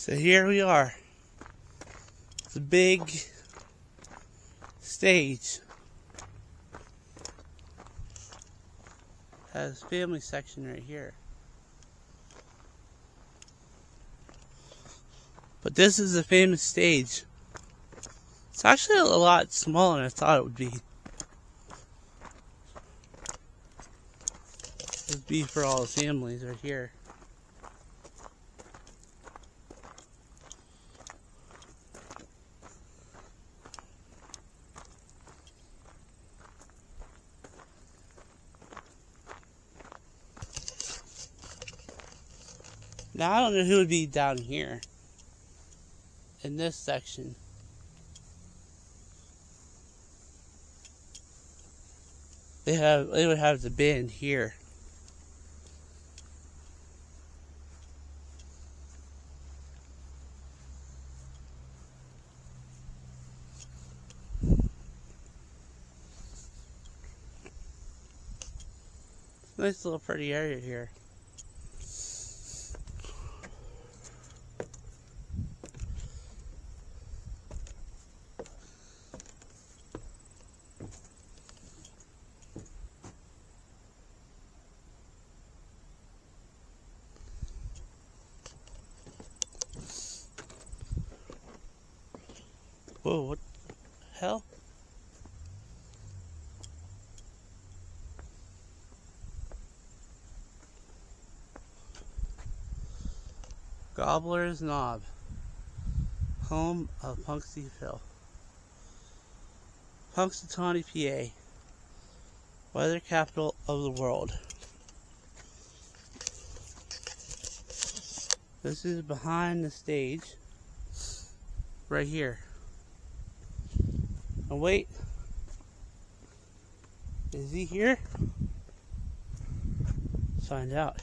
So here we are. It's a big stage. Has family section right here. But this is a famous stage. It's actually a lot smaller than I thought it would be. It would be for all the families right here. Now I don't know who would be down here in this section. They would have the band here. Nice little pretty area here. Whoa, what the hell? Gobbler's Knob, home of Punxsutawney, PA, weather capital of the world. This is behind the stage, right here. Oh wait, is he here? Let's find out.